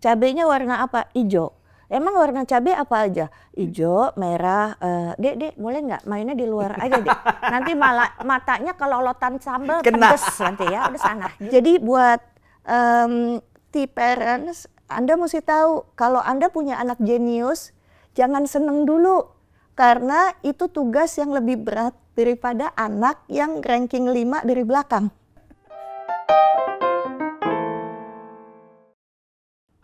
cabenya warna apa? Ijo. Emang warna cabai apa aja? Ijo, merah. Dek, boleh nggak mainnya di luar aja, Dek? Nanti malah matanya kelolotan sambal pedes nanti ya, udah sana. Jadi buat parents, Anda mesti tahu kalau Anda punya anak jenius, jangan seneng dulu. Karena itu tugas yang lebih berat daripada anak yang ranking 5 dari belakang.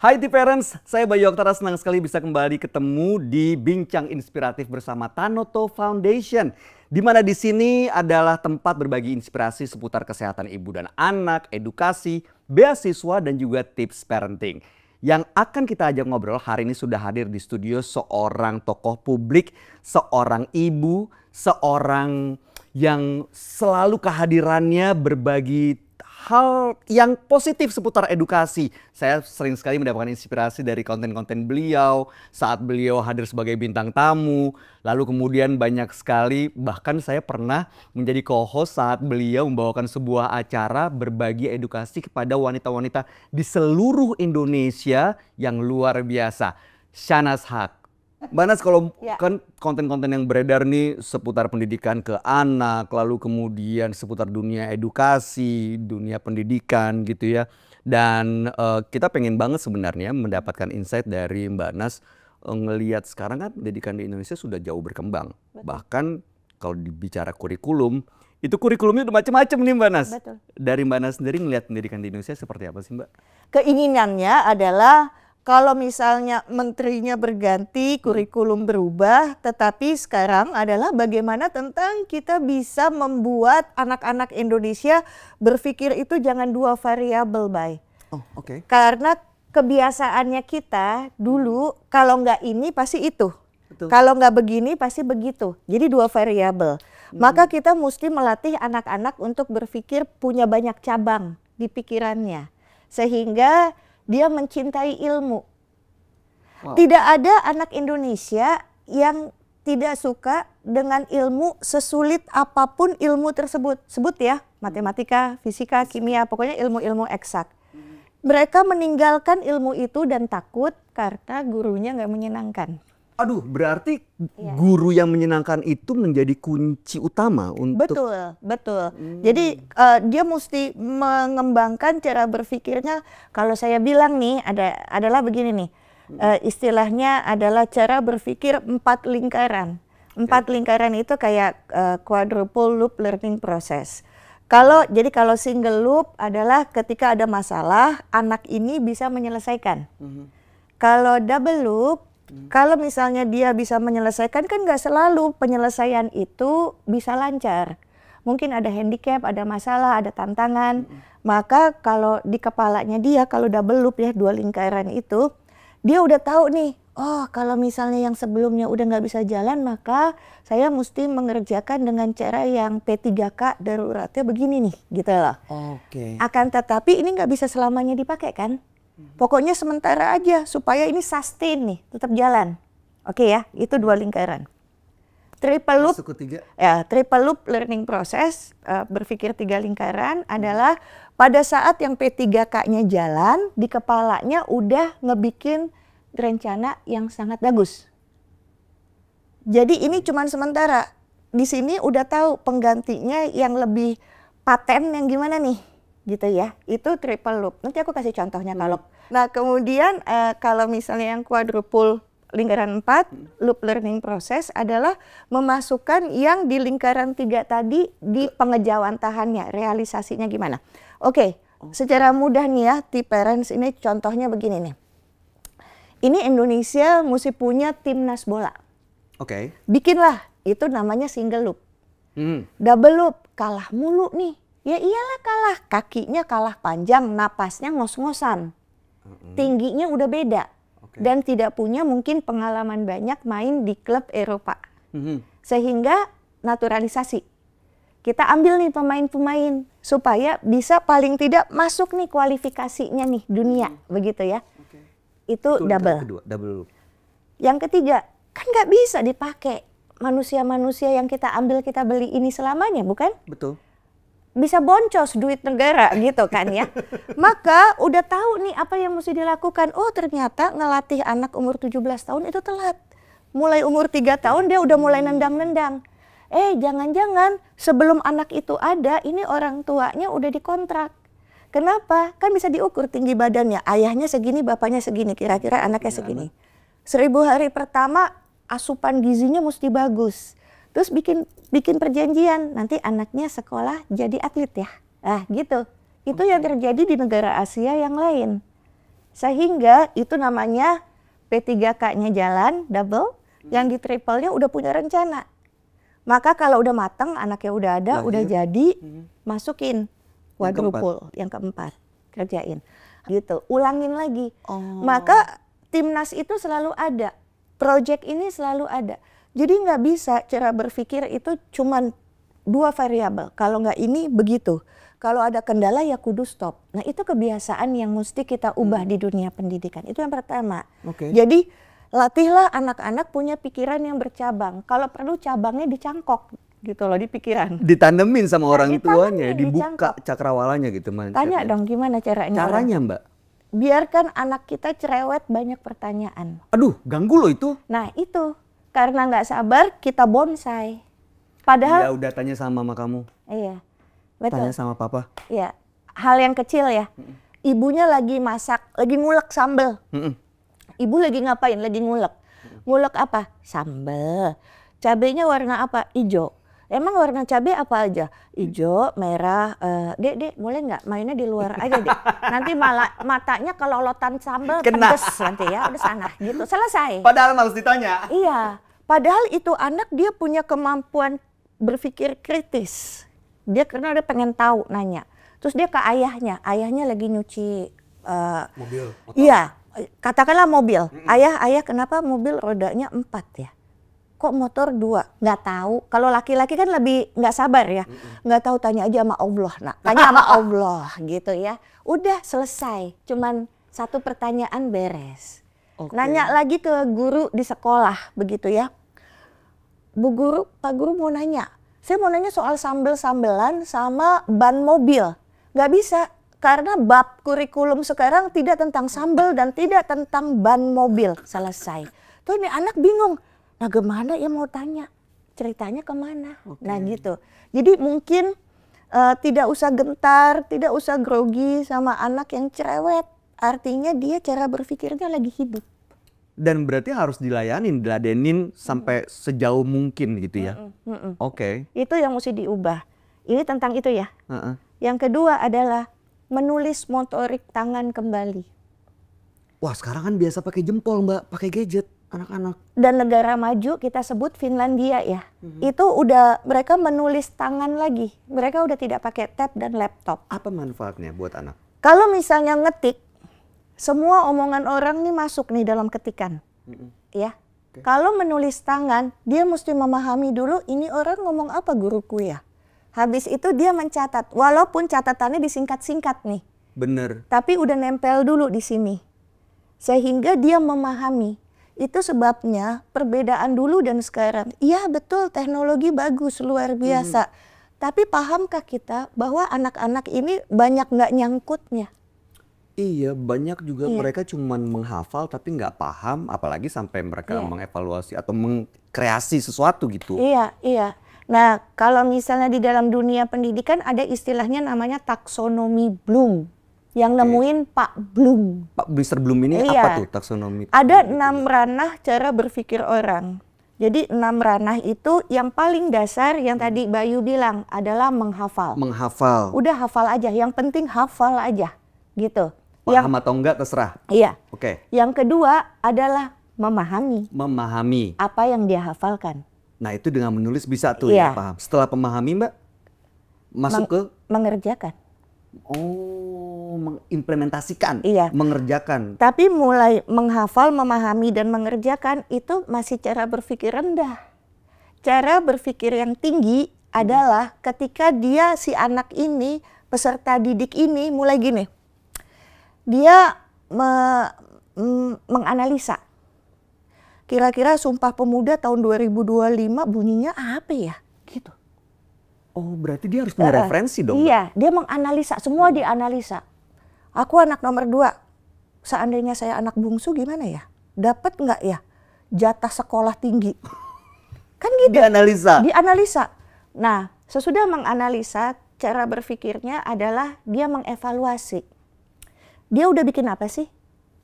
Hai T-Parents, saya Bayu Oktara, senang sekali bisa kembali ketemu di Bincang Inspiratif bersama Tanoto Foundation. Di mana di sini adalah tempat berbagi inspirasi seputar kesehatan ibu dan anak, edukasi, beasiswa dan juga tips parenting. Yang akan kita ajak ngobrol hari ini sudah hadir di studio seorang tokoh publik, seorang ibu, seorang yang selalu kehadirannya berbagi hal yang positif seputar edukasi. Saya sering sekali mendapatkan inspirasi dari konten-konten beliau saat beliau hadir sebagai bintang tamu. Lalu kemudian banyak sekali, bahkan saya pernah menjadi co-host saat beliau membawakan sebuah acara berbagi edukasi kepada wanita-wanita di seluruh Indonesia yang luar biasa. Shahnaz Haq. Mbak Nas, kalau kan konten-konten yang beredar nih seputar pendidikan ke anak, lalu kemudian seputar dunia edukasi, dunia pendidikan gitu ya. Dan kita pengen banget sebenarnya mendapatkan insight dari Mbak Nas ngelihat sekarang kan pendidikan di Indonesia sudah jauh berkembang. Betul. Bahkan kalau dibicara kurikulum, itu kurikulumnya udah macam-macam nih Mbak Nas. Betul. Dari Mbak Nas sendiri ngelihat pendidikan di Indonesia seperti apa sih Mbak? Keinginannya adalah kalau misalnya menterinya berganti, kurikulum berubah, tetapi sekarang adalah bagaimana tentang kita bisa membuat anak-anak Indonesia berpikir itu jangan dua variabel, Bay. Oh, oke. Karena kebiasaannya kita dulu kalau nggak ini pasti itu. Betul. Kalau nggak begini pasti begitu. Jadi dua variabel. Maka kita mesti melatih anak-anak untuk berpikir punya banyak cabang di pikirannya. Sehingga dia mencintai ilmu. Wow. Tidak ada anak Indonesia yang tidak suka dengan ilmu sesulit apapun ilmu tersebut. Sebut ya, matematika, fisika, kimia, pokoknya ilmu-ilmu eksak. Mereka meninggalkan ilmu itu dan takut karena gurunya nggak menyenangkan. Aduh, berarti guru yang menyenangkan itu menjadi kunci utama untuk... Betul. Jadi dia mesti mengembangkan cara berpikirnya. Kalau saya bilang nih, adalah begini nih. Istilahnya adalah cara berpikir 4 lingkaran. 4 lingkaran itu kayak quadruple loop learning process. Jadi kalau single loop adalah ketika ada masalah, anak ini bisa menyelesaikan. Kalau double loop, kalau misalnya dia bisa menyelesaikan, kan nggak selalu penyelesaian itu bisa lancar. Mungkin ada handicap, ada masalah, ada tantangan. Maka kalau di kepalanya dia, kalau double loop ya, 2 lingkaran itu, dia udah tahu nih, oh kalau misalnya yang sebelumnya udah nggak bisa jalan, maka saya mesti mengerjakan dengan cara yang P3K daruratnya begini nih, gitu loh. Oke. Akan tetapi ini nggak bisa selamanya dipakai kan? Pokoknya sementara aja supaya ini sustain nih, tetap jalan. Oke ya, itu 2 lingkaran. Triple loop, triple loop learning process, berpikir 3 lingkaran adalah pada saat yang P3K-nya jalan, di kepalanya udah ngebikin rencana yang sangat bagus. Jadi ini cuma sementara. Di sini udah tahu penggantinya yang lebih paten yang gimana nih. Gitu ya, itu triple loop. Nanti aku kasih contohnya kalau. Nah kemudian kalau misalnya yang quadruple lingkaran 4, loop learning process adalah memasukkan yang di lingkaran 3 tadi di pengejawantahannya, realisasinya gimana. Oke, secara mudah nih ya, T-Parents ini contohnya begini nih. Ini Indonesia mesti punya timnas bola. Oke. Bikinlah, itu namanya single loop. Double loop, kalah mulu nih. Ya iyalah kalah, kakinya kalah panjang, napasnya ngos-ngosan. Tingginya udah beda. Dan tidak punya mungkin pengalaman banyak main di klub Eropa. Sehingga naturalisasi. Kita ambil nih pemain-pemain supaya bisa paling tidak masuk nih kualifikasinya nih dunia. Begitu ya. Itu double. Double. Yang ketiga, kan nggak bisa dipakai manusia-manusia yang kita ambil, kita beli ini selamanya, bukan? Betul. bisa boncos duit negara gitu kan ya. Maka udah tahu nih apa yang mesti dilakukan. Oh ternyata ngelatih anak umur 17 tahun itu telat. Mulai umur 3 tahun dia udah mulai nendang-nendang. Jangan-jangan sebelum anak itu ada, ini orang tuanya udah dikontrak. Kenapa? Kan bisa diukur tinggi badannya. Ayahnya segini, bapaknya segini, kira-kira anaknya segini. 1000 hari pertama asupan gizinya mesti bagus. Terus bikin perjanjian, nanti anaknya sekolah jadi atlet ya. Gitu. Itu yang terjadi di negara Asia yang lain. Sehingga itu namanya P3K-nya jalan, double, yang di triple-nya udah punya rencana. Maka kalau udah matang, anaknya udah ada, udah jadi, masukin quadruple yang keempat, kerjain. Gitu, ulangin lagi. Maka timnas itu selalu ada, project ini selalu ada. Jadi nggak bisa cara berpikir itu cuman 2 variabel. Kalau nggak ini begitu. Kalau ada kendala ya kudu stop. Nah itu kebiasaan yang mesti kita ubah di dunia pendidikan. Itu yang pertama. Jadi latihlah anak-anak punya pikiran yang bercabang. Kalau perlu cabangnya dicangkok gitu loh di pikiran. Ditanemin sama orang tuanya, dibuka cakrawalanya gitu. Tanya dong gimana caranya. Caranya Mbak? Biarkan anak kita cerewet banyak pertanyaan. Aduh ganggu loh itu. Nah itu. Karena nggak sabar, kita bonsai. Padahal... Ya udah tanya sama mama kamu. Iya, betul. Tanya sama papa. Iya, hal yang kecil ya. Ibunya lagi masak, lagi ngulek sambel. Ibu lagi ngapain? Lagi ngulek. Ngulek apa? Sambel. Cabenya warna apa? Ijo. Emang warna cabai apa aja? Ijo, merah. Dek, boleh nggak mainnya di luar aja dek. Nanti malah matanya kalau lotan sambal pedes nanti ya. Udah sana gitu, selesai. Padahal harus ditanya. Iya, padahal itu anak dia punya kemampuan berpikir kritis. Dia karena dia pengen tahu, nanya. Terus dia ke ayahnya lagi nyuci mobil. Iya, katakanlah mobil. Ayah kenapa mobil rodanya 4 ya? Kok motor 2? Nggak tahu. Kalau laki-laki kan lebih nggak sabar ya. Nggak tahu, tanya aja sama Allah. Nah, tanya sama Allah gitu ya. Udah selesai. Cuman 1 pertanyaan beres. Nanya lagi ke guru di sekolah begitu ya. Bu guru, Pak guru mau nanya. Saya mau nanya soal sambel-sambelan sama ban mobil. Nggak bisa. Karena bab kurikulum sekarang tidak tentang sambel dan tidak tentang ban mobil. Selesai. Tuh ini anak bingung. Nah gimana ya mau tanya, ceritanya kemana? Nah gitu. Jadi mungkin tidak usah gentar, tidak usah grogi sama anak yang cerewet. Artinya dia cara berpikirnya lagi hidup. Dan berarti harus diladenin sampai sejauh mungkin gitu ya? Itu yang mesti diubah. Ini tentang itu ya. Yang kedua adalah menulis motorik tangan kembali. Wah sekarang kan biasa pakai jempol Mbak, pakai gadget. Anak-anak. Dan negara maju kita sebut Finlandia ya. Itu udah mereka menulis tangan lagi. Mereka udah tidak pakai tab dan laptop. Apa manfaatnya buat anak? Kalau misalnya ngetik, semua omongan orang nih masuk nih dalam ketikan. Ya. Kalau menulis tangan, dia mesti memahami dulu ini orang ngomong apa guruku ya. Habis itu dia mencatat, walaupun catatannya disingkat-singkat nih. Bener. Tapi udah nempel dulu di sini. Sehingga dia memahami. Itu sebabnya perbedaan dulu dan sekarang. Iya betul, teknologi bagus, luar biasa. Tapi pahamkah kita bahwa anak-anak ini banyak nggak nyangkutnya? Iya, banyak juga mereka cuman menghafal tapi nggak paham, apalagi sampai mereka mengevaluasi atau mengkreasi sesuatu gitu. Iya. Nah, kalau misalnya di dalam dunia pendidikan ada istilahnya namanya taksonomi Bloom. Yang nemuin Pak Bloom. Pak Mr. Bloom ini apa tuh taksonomi? Ada 6 ranah cara berpikir orang. Jadi 6 ranah itu yang paling dasar yang tadi Bayu bilang adalah menghafal. Menghafal. Udah hafal aja, yang penting hafal aja gitu. Paham atau enggak terserah. Iya. Yang kedua adalah memahami. Memahami. Apa yang dia hafalkan. Nah itu dengan menulis bisa tuh ya paham. Setelah memahami Mbak, masuk ke? Mengerjakan. Oh, mengimplementasikan, Tapi mengerjakan. mulai menghafal, memahami, dan mengerjakan itu masih cara berpikir rendah. Cara berpikir yang tinggi adalah ketika dia, si anak ini, peserta didik ini mulai gini. Dia menganalisa. Kira-kira Sumpah Pemuda tahun 2025 bunyinya apa ya? Gitu. Oh, berarti dia harus punya referensi dong? Iya, dia menganalisa, semua dianalisa. Aku anak nomor 2, seandainya saya anak bungsu gimana ya? Dapat nggak ya jatah sekolah tinggi? Kan gitu. Dianalisa? Dianalisa. Nah, sesudah menganalisa, cara berpikirnya adalah dia mengevaluasi. Dia udah bikin apa sih?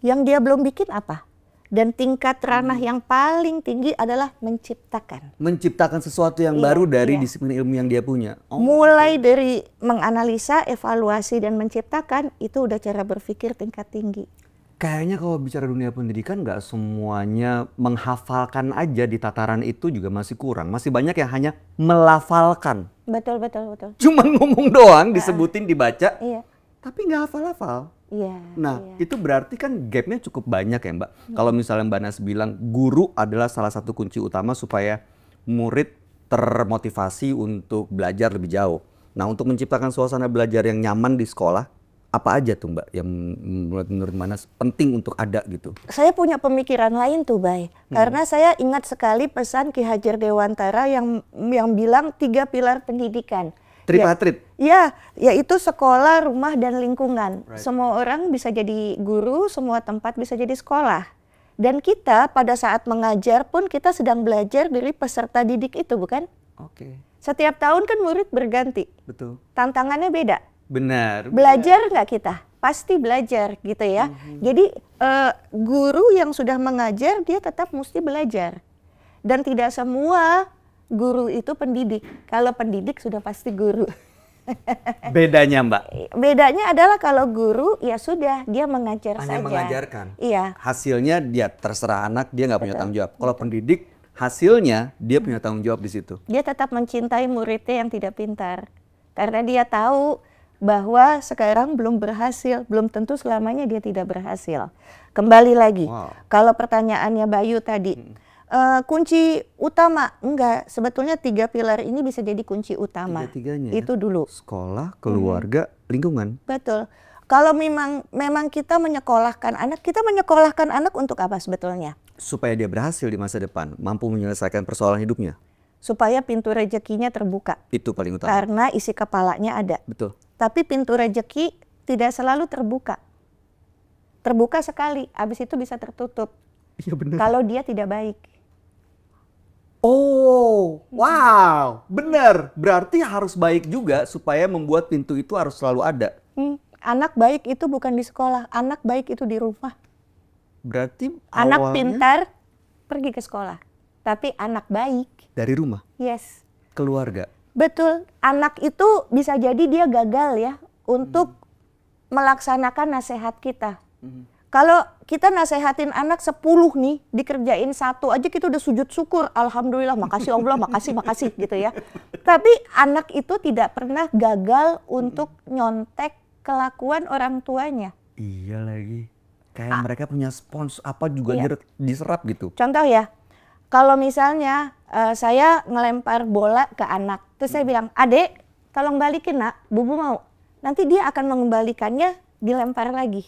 Yang dia belum bikin apa? Dan tingkat ranah yang paling tinggi adalah menciptakan. Menciptakan sesuatu yang baru dari disiplin ilmu yang dia punya. Oh, mulai dari menganalisa, evaluasi, dan menciptakan, itu udah cara berpikir tingkat tinggi. Kayaknya kalau bicara dunia pendidikan nggak semuanya menghafalkan aja di tataran itu juga masih kurang. Masih banyak yang hanya melafalkan. Betul, betul, betul. Cuma ngomong doang, disebutin, dibaca, tapi nggak hafal-hafal. Nah, itu berarti kan gapnya cukup banyak ya Mbak. Kalau misalnya Mbak Nas bilang guru adalah salah satu kunci utama supaya murid termotivasi untuk belajar lebih jauh. Nah, untuk menciptakan suasana belajar yang nyaman di sekolah, apa aja tuh Mbak yang menurut Mbak Nas penting untuk ada gitu? Saya punya pemikiran lain tuh, Bay. Karena saya ingat sekali pesan Ki Hajar Dewantara yang bilang 3 pilar pendidikan. Tripartit? Ya, yaitu sekolah, rumah, dan lingkungan. Semua orang bisa jadi guru, semua tempat bisa jadi sekolah. Dan kita pada saat mengajar pun kita sedang belajar dari peserta didik itu, bukan? Oke. Setiap tahun kan murid berganti. Betul. Tantangannya beda. Benar. Belajar nggak kita? Pasti belajar gitu ya. Jadi guru yang sudah mengajar dia tetap mesti belajar. Dan tidak semua guru itu pendidik. Kalau pendidik sudah pasti guru. Bedanya Mbak? Bedanya adalah kalau guru ya sudah dia mengajar saja. Hanya mengajarkan. Iya. Hasilnya dia terserah anak, dia nggak punya tanggung jawab. Kalau pendidik hasilnya dia punya tanggung jawab di situ. Dia tetap mencintai muridnya yang tidak pintar. Karena dia tahu bahwa sekarang belum berhasil, belum tentu selamanya dia tidak berhasil. Kembali lagi, kalau pertanyaannya Bayu tadi, kunci utama, enggak, sebetulnya 3 pilar ini bisa jadi kunci utama. Tiga-tiganya itu dulu. Sekolah, keluarga, lingkungan. Betul. Kalau memang kita menyekolahkan anak untuk apa sebetulnya? Supaya dia berhasil di masa depan, mampu menyelesaikan persoalan hidupnya. Supaya pintu rezekinya terbuka. Itu paling utama. Karena isi kepalanya ada. Betul. Tapi pintu rezeki tidak selalu terbuka. Terbuka sekali, habis itu bisa tertutup. Iya benar. Kalau dia tidak baik. Oh, wow, benar. Berarti harus baik juga supaya membuat pintu itu harus selalu ada. Anak baik itu bukan di sekolah, anak baik itu di rumah. Berarti anak awalnya pintar pergi ke sekolah, tapi anak baik dari rumah. Yes. Keluarga. Betul, anak itu bisa jadi dia gagal ya untuk melaksanakan nasihat kita. Kalau kita nasehatin anak 10 nih, dikerjain 1 aja kita udah sujud syukur. Alhamdulillah, makasih Allah, makasih gitu ya. Tapi anak itu tidak pernah gagal untuk nyontek kelakuan orang tuanya. Iya lagi. Kayak mereka punya spons apa juga diserap gitu. Contoh ya, kalau misalnya saya ngelempar bola ke anak, terus saya bilang, "Adek, tolong balikin nak, Bubu mau." Nanti dia akan mengembalikannya dilempar lagi.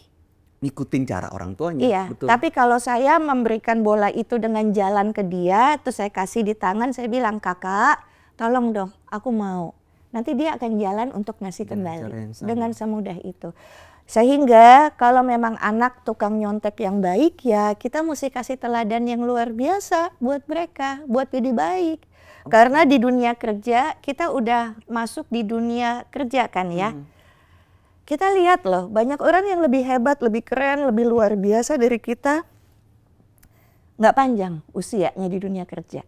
Ngikutin cara orang tuanya. Iya, betul. tapi kalau saya memberikan bola itu dengan jalan ke dia, terus saya kasih di tangan, saya bilang, "Kakak, tolong dong, aku mau." Nanti dia akan jalan untuk ngasih kembali dengan semudah itu. Sehingga kalau memang anak tukang nyontek yang baik, ya kita mesti kasih teladan yang luar biasa buat mereka, buat jadi baik. Karena di dunia kerja, kita udah masuk di dunia kerja kan ya. Kita lihat loh, banyak orang yang lebih hebat, lebih keren, lebih luar biasa dari kita. Nggak panjang usianya di dunia kerja.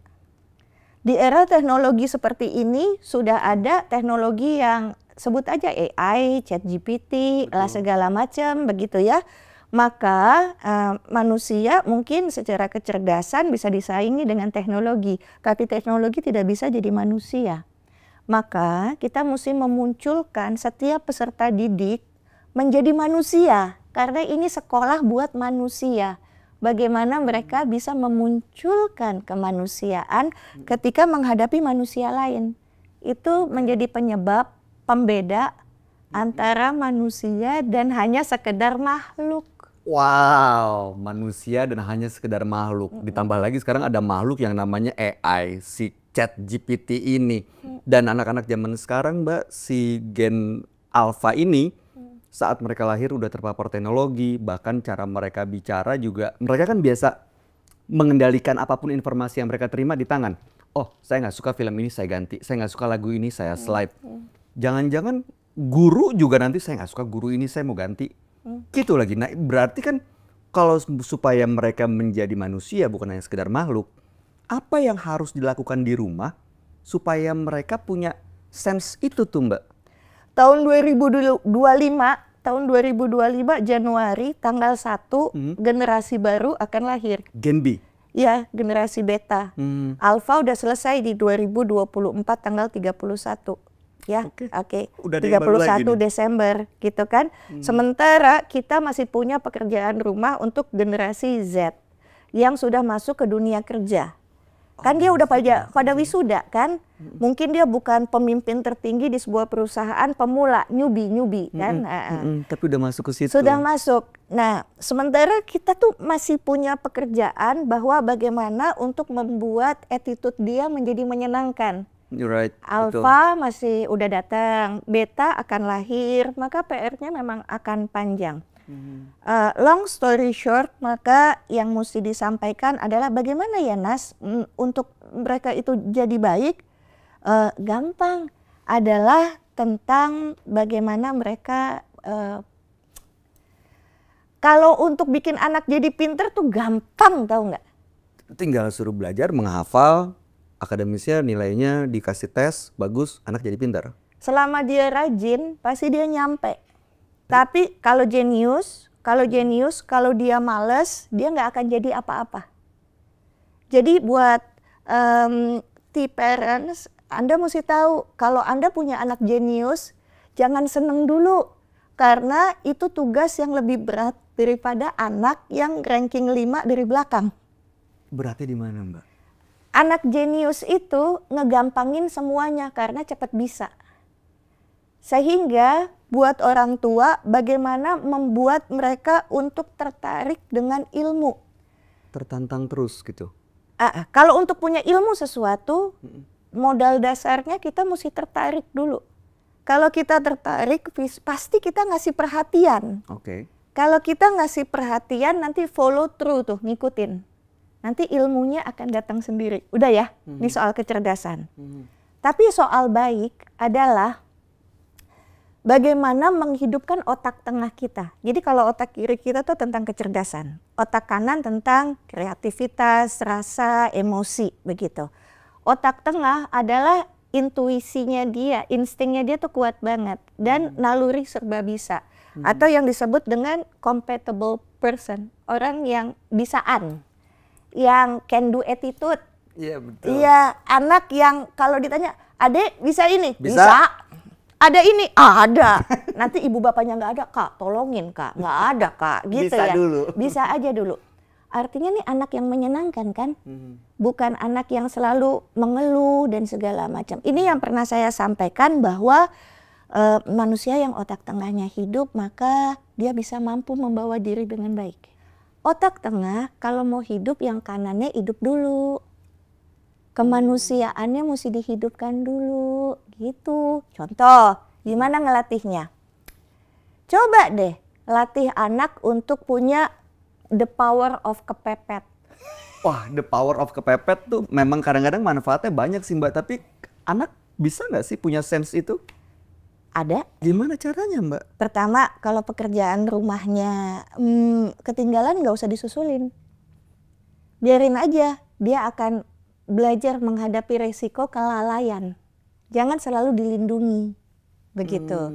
Di era teknologi seperti ini, sudah ada teknologi yang sebut aja AI, ChatGPT, lah segala macam begitu ya. Maka manusia mungkin secara kecerdasan bisa disaingi dengan teknologi. Tapi teknologi tidak bisa jadi manusia. Maka kita mesti memunculkan setiap peserta didik menjadi manusia. Karena ini sekolah buat manusia. Bagaimana mereka bisa memunculkan kemanusiaan ketika menghadapi manusia lain. Itu menjadi penyebab pembeda antara manusia dan hanya sekedar makhluk. Wow, manusia dan hanya sekedar makhluk. Ditambah lagi sekarang ada makhluk yang namanya AI, ChatGPT ini. Dan anak-anak zaman sekarang Mbak, si gen alpha ini saat mereka lahir udah terpapar teknologi, bahkan cara mereka bicara juga, mereka kan biasa mengendalikan apapun informasi yang mereka terima di tangan. Oh, saya nggak suka film ini, saya ganti. Saya nggak suka lagu ini, saya slide. Jangan-jangan guru juga nanti, saya nggak suka guru ini, saya mau ganti. Gitu lagi. Nah, berarti kan kalau supaya mereka menjadi manusia, bukan hanya sekedar makhluk, apa yang harus dilakukan di rumah supaya mereka punya sense itu tuh Mbak? Tahun 2025 Januari tanggal 1 generasi baru akan lahir. Gen B? Ya, generasi beta. Alpha udah selesai di 2024 tanggal 31. Ya, oke. 31 Desember gitu kan. Sementara kita masih punya pekerjaan rumah untuk generasi Z yang sudah masuk ke dunia kerja. Kan dia udah pada wisuda kan. Mungkin dia bukan pemimpin tertinggi di sebuah perusahaan, pemula, newbie kan. Tapi udah masuk ke situ. Sudah masuk. Nah, sementara kita tuh masih punya pekerjaan bahwa bagaimana untuk membuat attitude dia menjadi menyenangkan. Right, Alpha masih udah datang, beta akan lahir, maka PR-nya memang akan panjang. Long story short, maka yang mesti disampaikan adalah bagaimana ya Nas untuk mereka itu jadi baik. Gampang, adalah tentang bagaimana mereka kalau untuk bikin anak jadi pinter tuh gampang, tahu nggak? Tinggal suruh belajar, menghafal, akademisnya nilainya dikasih tes, bagus, anak jadi pintar. Selama dia rajin, pasti dia nyampe. Tapi kalau jenius, kalau dia males, dia nggak akan jadi apa-apa. Jadi buat parents, Anda mesti tahu kalau Anda punya anak jenius, jangan seneng dulu. Karena itu tugas yang lebih berat daripada anak yang ranking 5 dari belakang. Beratnya di mana Mbak? Anak jenius itu ngegampangin semuanya karena cepat bisa. Sehingga buat orang tua bagaimana membuat mereka untuk tertarik dengan ilmu. Tertantang terus gitu. Kalau untuk punya ilmu sesuatu, modal dasarnya kita mesti tertarik dulu. Kalau kita tertarik, pasti kita ngasih perhatian. Oke. Kalau kita ngasih perhatian, nanti follow through tuh, ngikutin. Nanti ilmunya akan datang sendiri. Udah ya, ini soal kecerdasan. Tapi soal baik adalah bagaimana menghidupkan otak tengah kita. Jadi kalau otak kiri kita tuh tentang kecerdasan. Otak kanan tentang kreativitas, rasa, emosi, begitu. Otak tengah adalah intuisinya dia, instingnya dia tuh kuat banget. Dan naluri serba bisa. Atau yang disebut dengan compatible person. Orang yang bisaan. Yang can do attitude. Iya betul. Iya, anak yang kalau ditanya, Adek bisa ini? Bisa. Ada ini? Ada. Nanti ibu bapaknya nggak ada, Kak, tolongin Kak. Nggak ada Kak, gitu bisa ya. Dulu. Bisa aja dulu. Artinya nih anak yang menyenangkan kan? Bukan anak yang selalu mengeluh dan segala macam. Ini yang pernah saya sampaikan bahwa manusia yang otak tengahnya hidup, maka dia bisa mampu membawa diri dengan baik. Otak tengah kalau mau hidup yang kanannya hidup dulu. Kemanusiaannya mesti dihidupkan dulu gitu. Contoh, gimana ngelatihnya? Coba deh latih anak untuk punya the power of kepepet. Wah, the power of kepepet tuh memang kadang-kadang manfaatnya banyak sih Mbak. Tapi anak bisa nggak sih punya sense itu? Ada. Gimana caranya Mbak? Pertama, kalau pekerjaan rumahnya ketinggalan nggak usah disusulin. Biarin aja, dia akan belajar menghadapi resiko kelalaian. Jangan selalu dilindungi, begitu.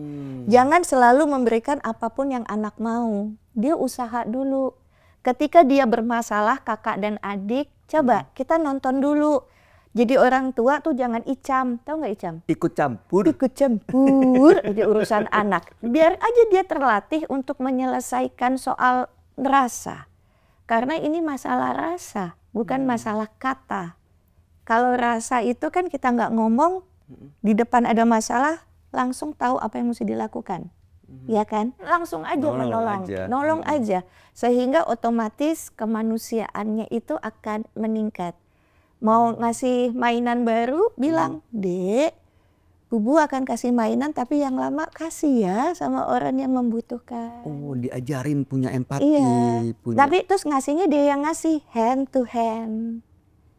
Jangan selalu memberikan apapun yang anak mau. Dia usaha dulu. Ketika dia bermasalah, kakak dan adik, coba kita nonton dulu. Jadi orang tua tuh jangan icam, tahu nggak icam? Ikut campur. Ikut campur di urusan anak. Biar aja dia terlatih untuk menyelesaikan soal rasa. Karena ini masalah rasa, bukan masalah kata. Kalau rasa itu kan kita nggak ngomong, di depan ada masalah, langsung tahu apa yang mesti dilakukan. Ya kan? Langsung aja menolong, nolong aja. Sehingga otomatis kemanusiaannya itu akan meningkat. Mau ngasih mainan baru, bilang, Dek, Bubu akan kasih mainan tapi yang lama kasih ya sama orang yang membutuhkan. Oh, diajarin punya empati. Iya, punya... tapi terus ngasihnya dia yang ngasih, hand to hand.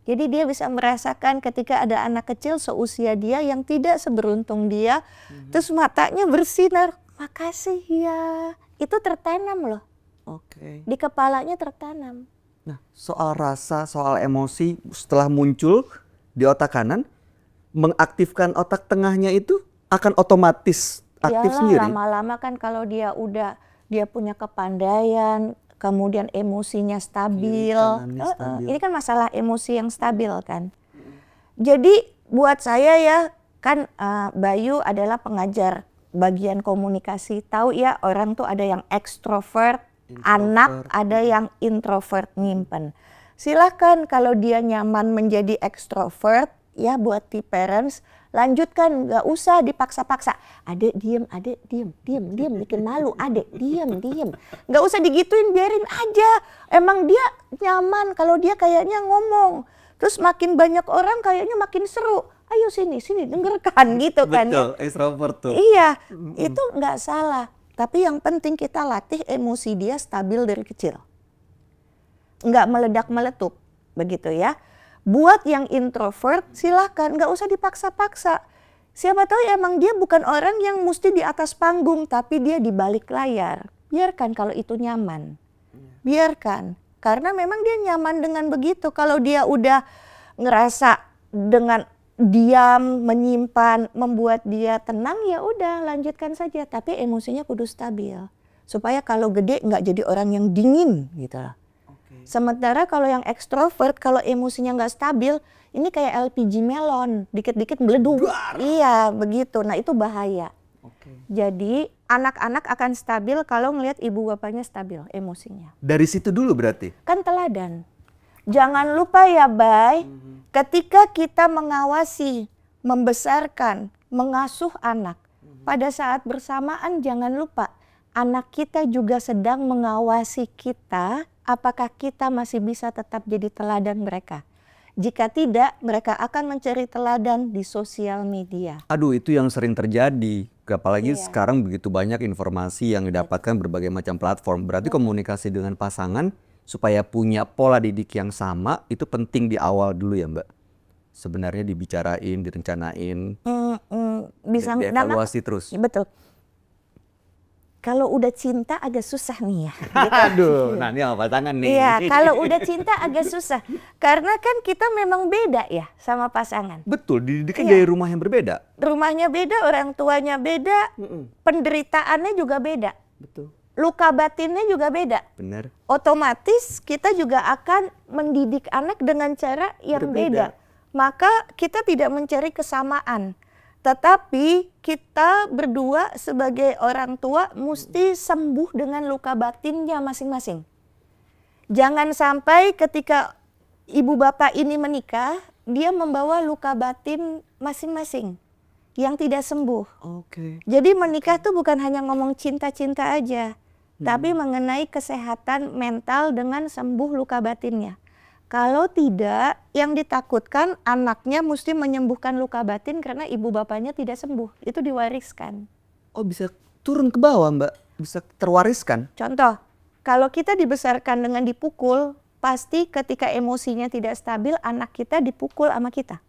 Jadi dia bisa merasakan ketika ada anak kecil seusia dia yang tidak seberuntung dia, terus matanya bersinar, makasih ya. Itu tertanam loh. Oke. Di kepalanya tertanam. Nah, soal rasa, soal emosi setelah muncul di otak kanan, mengaktifkan otak tengahnya itu akan otomatis aktif sendiri. Lama-lama kan kalau dia punya kepandaian, kemudian emosinya stabil. Ini kan masalah emosi yang stabil kan. Jadi buat saya ya kan Bayu adalah pengajar bagian komunikasi. Tahu ya orang tuh ada yang ekstrovert, anak ada yang introvert nyimpen. Silahkan kalau dia nyaman menjadi ekstrovert ya buat the parents, lanjutkan, nggak usah dipaksa-paksa. Adek diem, bikin malu. Adek diem. Nggak usah digituin, biarin aja. Emang dia nyaman kalau dia kayaknya ngomong. Terus makin banyak orang kayaknya makin seru. Ayo sini, dengarkan gitu kan. Betul, extrovert tuh. Iya, itu nggak salah. Tapi yang penting kita latih emosi dia stabil dari kecil. Nggak meledak-meletup, begitu ya. Buat yang introvert silahkan, nggak usah dipaksa-paksa. Siapa tahu emang dia bukan orang yang mesti di atas panggung, tapi dia di balik layar. Biarkan kalau itu nyaman. Biarkan, karena memang dia nyaman dengan begitu. Kalau dia udah ngerasa dengan diam, menyimpan, membuat dia tenang, ya udah lanjutkan saja. Tapi emosinya kudu stabil. Supaya kalau gede nggak jadi orang yang dingin gitu lah. Sementara kalau yang ekstrovert, kalau emosinya nggak stabil, ini kayak LPG melon, dikit-dikit meleduk. Iya, begitu. Nah itu bahaya. Jadi anak-anak akan stabil kalau ngelihat ibu bapaknya stabil emosinya. Dari situ dulu berarti? Kan teladan. Jangan lupa ya Bay, ketika kita mengawasi, membesarkan, mengasuh anak, pada saat bersamaan jangan lupa, anak kita juga sedang mengawasi kita. Apakah kita masih bisa tetap jadi teladan mereka? Jika tidak, mereka akan mencari teladan di sosial media. Aduh, itu yang sering terjadi. Apalagi sekarang begitu banyak informasi yang didapatkan berbagai macam platform. Berarti komunikasi dengan pasangan supaya punya pola didik yang sama, itu penting di awal dulu ya Mbak? Sebenarnya dibicarain, direncanain, bisa dievaluasi terus. Betul. Kalau udah cinta agak susah nih ya. Gitu. Aduh, nah ini apa tangan nih. Iya, kalau udah cinta agak susah. Karena kan kita memang beda ya sama pasangan. Betul, dididiknya dari rumah yang berbeda. Rumahnya beda, orang tuanya beda, penderitaannya juga beda. Betul. Luka batinnya juga beda. Benar. Otomatis kita juga akan mendidik anak dengan cara yang beda. Maka kita tidak mencari kesamaan. Tetapi kita berdua sebagai orang tua mesti sembuh dengan luka batinnya masing-masing. Jangan sampai ketika ibu bapak ini menikah, dia membawa luka batin masing-masing yang tidak sembuh. Jadi menikah tuh bukan hanya ngomong cinta-cinta aja, tapi mengenai kesehatan mental dengan sembuh luka batinnya. Kalau tidak, yang ditakutkan anaknya mesti menyembuhkan luka batin karena ibu bapaknya tidak sembuh. Itu diwariskan. Oh, bisa turun ke bawah Mbak? Bisa terwariskan? Contoh, kalau kita dibesarkan dengan dipukul, pasti ketika emosinya tidak stabil, anak kita dipukul sama kita.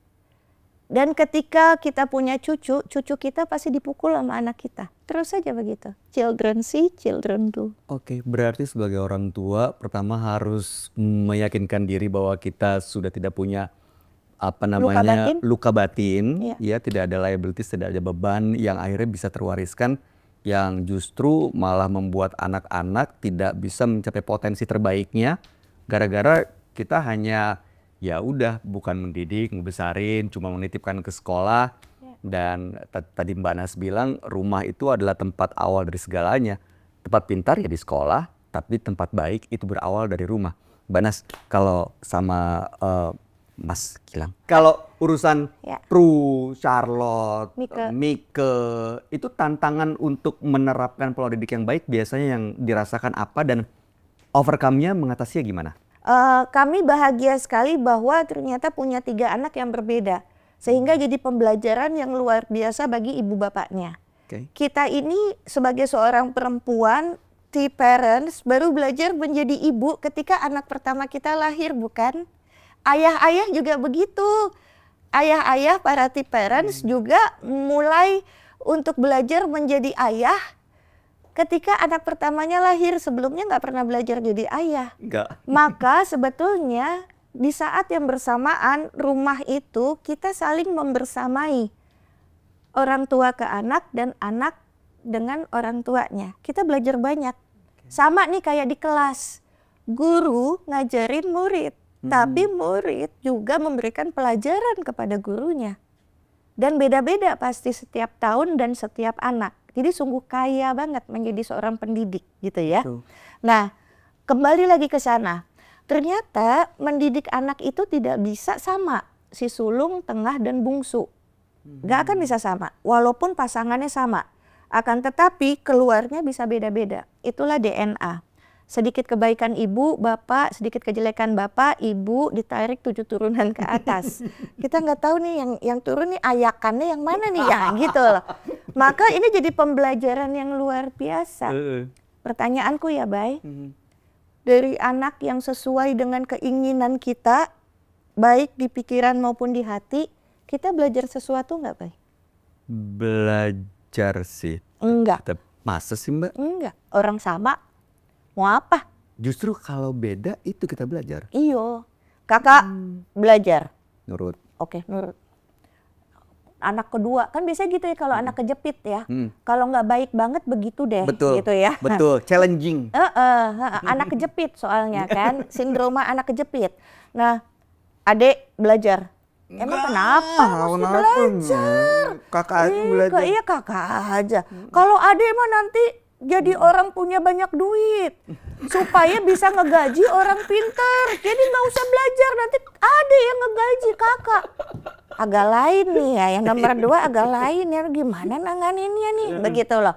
Dan ketika kita punya cucu, cucu kita pasti dipukul sama anak kita. Terus saja begitu. Children see, children do. Oke, berarti sebagai orang tua pertama harus meyakinkan diri bahwa kita sudah tidak punya luka batin, ya tidak ada liabilities, tidak ada beban yang akhirnya bisa terwariskan, yang justru malah membuat anak-anak tidak bisa mencapai potensi terbaiknya gara-gara kita hanya ya udah bukan mendidik, ngebesarin, cuma menitipkan ke sekolah. Dan tadi Mbak Nas bilang rumah itu adalah tempat awal dari segalanya. Tempat pintar ya di sekolah, tapi tempat baik itu berawal dari rumah. Mbak Nas, kalau sama Mas Gilang, kalau urusan Pru, Charlotte, Mike, itu tantangan untuk menerapkan pola didik yang baik biasanya yang dirasakan apa dan overcome-nya mengatasinya gimana? Kami bahagia sekali bahwa ternyata punya 3 anak yang berbeda. Sehingga jadi pembelajaran yang luar biasa bagi ibu bapaknya. Kita ini sebagai seorang perempuan, T-parents, baru belajar menjadi ibu ketika anak pertama kita lahir, bukan? Ayah-ayah juga begitu. Ayah-ayah para T-parents juga mulai untuk belajar menjadi ayah ketika anak pertamanya lahir. Sebelumnya nggak pernah belajar jadi ayah. Enggak. Maka sebetulnya di saat yang bersamaan rumah itu kita saling membersamai. Orang tua ke anak dan anak dengan orang tuanya. Kita belajar banyak. Sama nih kayak di kelas. Guru ngajarin murid. Tapi murid juga memberikan pelajaran kepada gurunya. Dan beda-beda pasti setiap tahun dan setiap anak. Jadi sungguh kaya banget menjadi seorang pendidik gitu ya. Nah, kembali lagi ke sana. Ternyata mendidik anak itu tidak bisa sama. Si sulung, tengah, dan bungsu. Gak akan bisa sama. Walaupun pasangannya sama. Akan tetapi keluarnya bisa beda-beda. Itulah DNA. Sedikit kebaikan ibu, bapak, sedikit kejelekan bapak, ibu, ditarik 7 turunan ke atas. Kita nggak tahu nih yang turun nih ayakannya yang mana nih ya gitu loh. Maka ini jadi pembelajaran yang luar biasa. Pertanyaanku ya, Bay, dari anak yang sesuai dengan keinginan kita, baik di pikiran maupun di hati, kita belajar sesuatu nggak, Bay? Belajar sih. Enggak. Masa sih, Mbak? Enggak. Orang sama. Mau apa? Justru kalau beda itu kita belajar. Iyo, kakak belajar. Nurut. Oke, nurut. Anak kedua, kan biasanya gitu ya kalau anak kejepit ya. Kalau nggak baik banget begitu deh. Betul, gitu ya. betul. Challenging. Anak kejepit soalnya kan, sindroma anak kejepit. Nah, adik belajar. Emang kenapa mesti belajar? Kakak aja belajar. Iya kakak aja. Kalau adik mah nanti jadi orang punya banyak duit supaya bisa ngegaji orang pinter. Jadi nggak usah belajar, nanti ada yang ngegaji kakak. Agak lain nih ya, yang nomor 2 agak lain ya, gimana nanganinnya nih, begitu loh.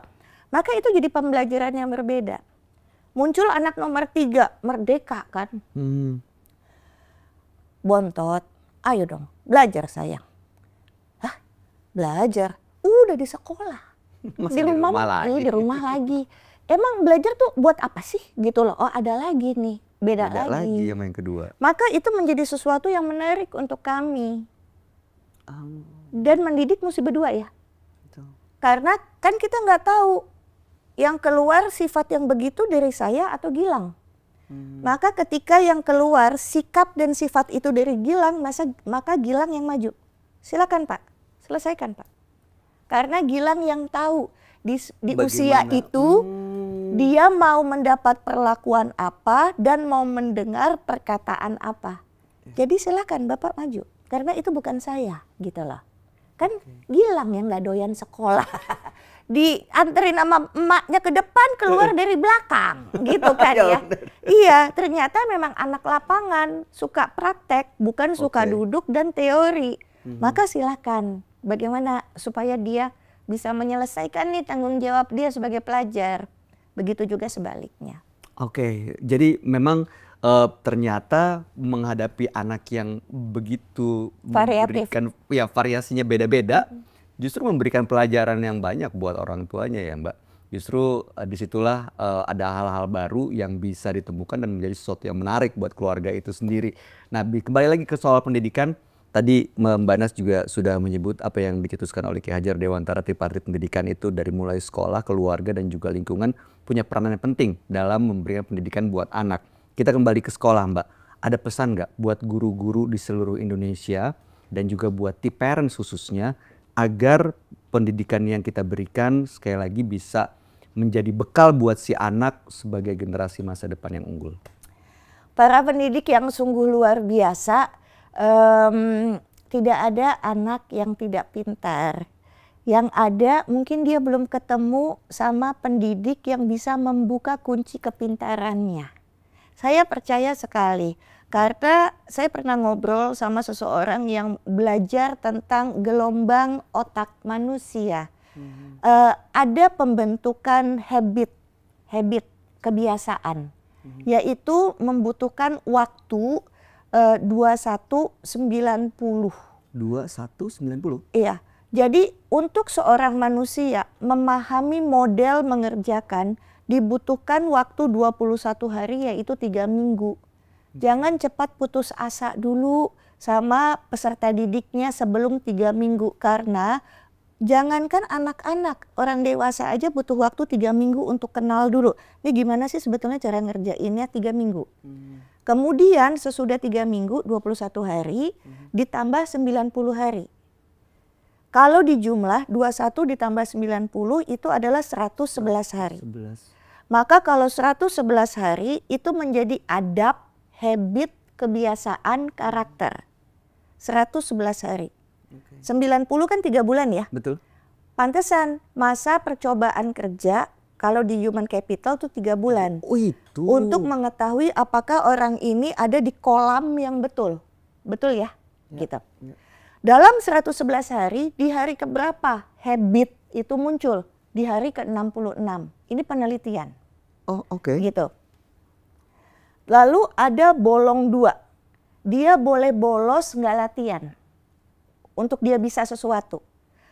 Maka itu jadi pembelajaran yang berbeda. Muncul anak nomor 3, merdeka kan. Bontot, ayo dong belajar sayang. Hah, belajar? Udah di sekolah. Masih di rumah lagi. Emang belajar tuh buat apa sih gitu loh? Oh ada lagi nih, beda lagi sama yang kedua. Maka itu menjadi sesuatu yang menarik untuk kami. Dan mendidik mesti berdua ya. Karena kan kita nggak tahu yang keluar sifat yang begitu dari saya atau Gilang. Maka ketika yang keluar sikap dan sifat itu dari Gilang, maka Gilang yang maju. Silakan Pak, selesaikan Pak. Karena Gilang yang tahu di usia itu dia mau mendapat perlakuan apa dan mau mendengar perkataan apa. Jadi silakan Bapak maju. Karena itu bukan saya gitu loh. Kan Gilang yang nggak doyan sekolah. Dianterin sama emaknya ke depan, keluar dari belakang gitu kan ya. Iya, ternyata memang anak lapangan, suka praktek, bukan suka duduk dan teori. Maka silakan. Bagaimana supaya dia bisa menyelesaikan nih tanggung jawab dia sebagai pelajar. Begitu juga sebaliknya. Oke, jadi memang ternyata menghadapi anak yang begitu memberikan ya variasinya beda-beda, justru memberikan pelajaran yang banyak buat orang tuanya ya Mbak. Justru disitulah ada hal-hal baru yang bisa ditemukan dan menjadi sesuatu yang menarik buat keluarga itu sendiri. Nah, kembali lagi ke soal pendidikan. Tadi Mbak Nas juga sudah menyebut apa yang dicetuskan oleh Ki Hajar Dewantara, tripartit pendidikan itu dari mulai sekolah, keluarga, dan juga lingkungan punya peranan yang penting dalam memberikan pendidikan buat anak. Kita kembali ke sekolah Mbak, ada pesan nggak buat guru-guru di seluruh Indonesia dan juga buat T-parents khususnya agar pendidikan yang kita berikan sekali lagi bisa menjadi bekal buat si anak sebagai generasi masa depan yang unggul? Para pendidik yang sungguh luar biasa. Tidak ada anak yang tidak pintar. Yang ada mungkin dia belum ketemu sama pendidik yang bisa membuka kunci kepintarannya. Saya percaya sekali karena saya pernah ngobrol sama seseorang yang belajar tentang gelombang otak manusia. Ada pembentukan habit, kebiasaan. yaitu membutuhkan waktu 2190. 2190? Iya. Jadi untuk seorang manusia memahami model mengerjakan dibutuhkan waktu 21 hari, yaitu 3 minggu. Jangan cepat putus asa dulu sama peserta didiknya sebelum 3 minggu. Karena jangankan anak-anak, orang dewasa aja butuh waktu 3 minggu untuk kenal dulu. Ini gimana sih sebetulnya cara ngerjainnya 3 minggu. Kemudian sesudah 3 minggu, 21 hari, ditambah 90 hari. Kalau di jumlah 21 ditambah 90 itu adalah 111 hari. 11. Maka kalau 111 hari itu menjadi adab, habit, kebiasaan, karakter. 111 hari. 90 kan 3 bulan ya? Betul. Pantesan masa percobaan kerja kalau di human capital tuh 3 bulan. Oh itu. Untuk mengetahui apakah orang ini ada di kolam yang betul. Betul ya? Gitu. Dalam 111 hari, di hari keberapa habit itu muncul? Di hari ke-66. Ini penelitian. Oh oke. Gitu. Lalu ada bolong 2. Dia boleh bolos nggak latihan. Untuk dia bisa sesuatu.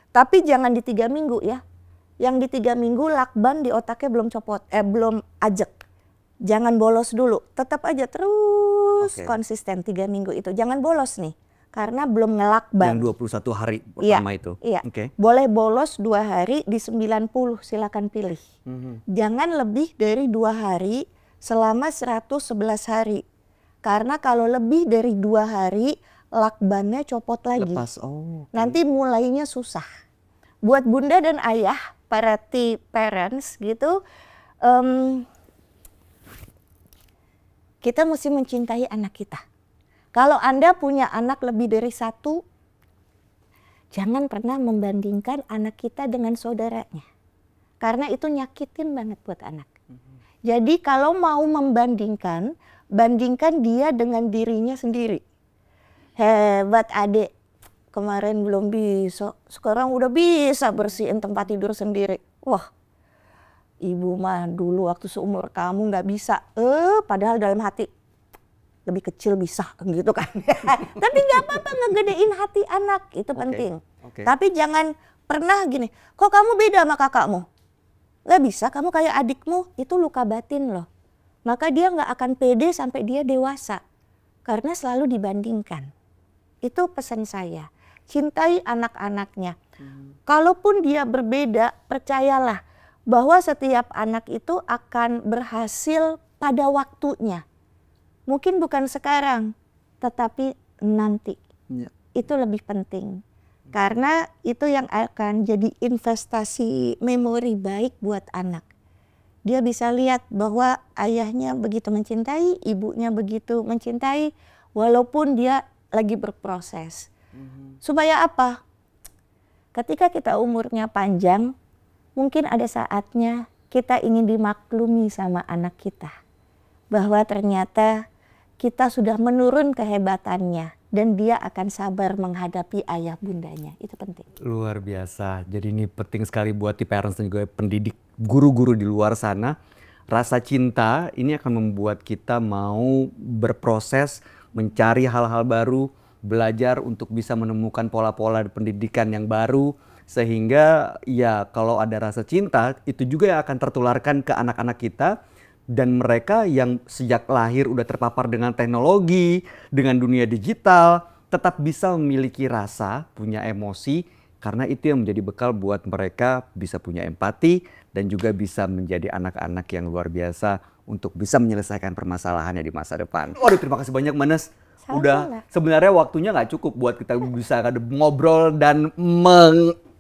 Tapi jangan di 3 minggu ya. Yang di 3 minggu lakban di otaknya belum copot, belum ajek. Jangan bolos dulu. Tetap aja terus konsisten 3 minggu itu. Jangan bolos nih. Karena belum ngelakban. Yang 21 hari pertama itu. Iya. Boleh bolos 2 hari di 90, silakan pilih. Jangan lebih dari 2 hari selama 111 hari. Karena kalau lebih dari 2 hari lakbannya copot lagi. Lepas. Nanti mulainya susah. Buat bunda dan ayah, para parents gitu, kita mesti mencintai anak kita. Kalau Anda punya anak lebih dari 1, jangan pernah membandingkan anak kita dengan saudaranya. Karena itu nyakitin banget buat anak. Jadi kalau mau membandingkan, bandingkan dia dengan dirinya sendiri. Hebat adik, kemarin belum bisa, sekarang udah bisa bersihin tempat tidur sendiri. Wah, ibu mah dulu waktu seumur kamu nggak bisa. Padahal dalam hati, lebih kecil bisa gitu kan. Tapi nggak apa-apa ngegedein hati anak, itu penting. Tapi jangan pernah gini, kok kamu beda sama kakakmu? Nggak bisa, kamu kayak adikmu, itu luka batin loh. Maka dia nggak akan pede sampai dia dewasa. Karena selalu dibandingkan. Itu pesan saya, cintai anak-anaknya. Kalaupun dia berbeda, percayalah bahwa setiap anak itu akan berhasil pada waktunya. Mungkin bukan sekarang, tetapi nanti. Itu lebih penting. Karena itu yang akan jadi investasi memori baik buat anak. Dia bisa lihat bahwa ayahnya begitu mencintai, ibunya begitu mencintai, walaupun dia lagi berproses. Supaya apa? Ketika kita umurnya panjang, mungkin ada saatnya kita ingin dimaklumi sama anak kita. Bahwa ternyata kita sudah menurun kehebatannya dan dia akan sabar menghadapi ayah bundanya. Itu penting. Luar biasa. Jadi ini penting sekali buat di parents dan juga pendidik, guru-guru di luar sana. Rasa cinta ini akan membuat kita mau berproses, mencari hal-hal baru, belajar untuk bisa menemukan pola-pola pendidikan yang baru. Sehingga ya kalau ada rasa cinta itu juga yang akan tertularkan ke anak-anak kita. Dan mereka yang sejak lahir udah terpapar dengan teknologi, dengan dunia digital, tetap bisa memiliki rasa, punya emosi, karena itu yang menjadi bekal buat mereka bisa punya empati dan juga bisa menjadi anak-anak yang luar biasa untuk bisa menyelesaikan permasalahannya di masa depan. Waduh, terima kasih banyak Manes. Udah sebenarnya waktunya nggak cukup buat kita bisa ngobrol dan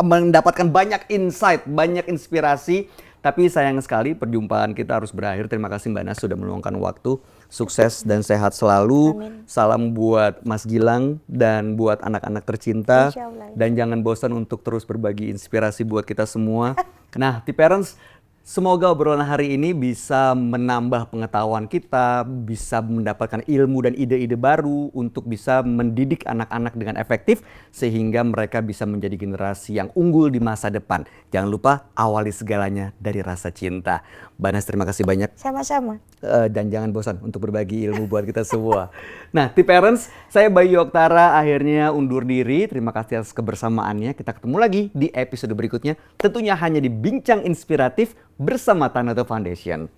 mendapatkan banyak insight, banyak inspirasi. Tapi sayang sekali perjumpaan kita harus berakhir. Terima kasih Mbak Nas sudah meluangkan waktu. Sukses dan sehat selalu. Amin. Salam buat Mas Gilang dan buat anak-anak tercinta. Dan jangan bosan untuk terus berbagi inspirasi buat kita semua. Nah, T-Parents, semoga obrolan hari ini bisa menambah pengetahuan kita, bisa mendapatkan ilmu dan ide-ide baru untuk bisa mendidik anak-anak dengan efektif sehingga mereka bisa menjadi generasi yang unggul di masa depan. Jangan lupa awali segalanya dari rasa cinta. Mbak Nas, terima kasih banyak. Sama-sama. Dan jangan bosan untuk berbagi ilmu buat kita semua. Nah, T-Parents, saya Bayu Oktara akhirnya undur diri. Terima kasih atas kebersamaannya. Kita ketemu lagi di episode berikutnya. Tentunya hanya di Bincang Inspiratif bersama Tanoto Foundation.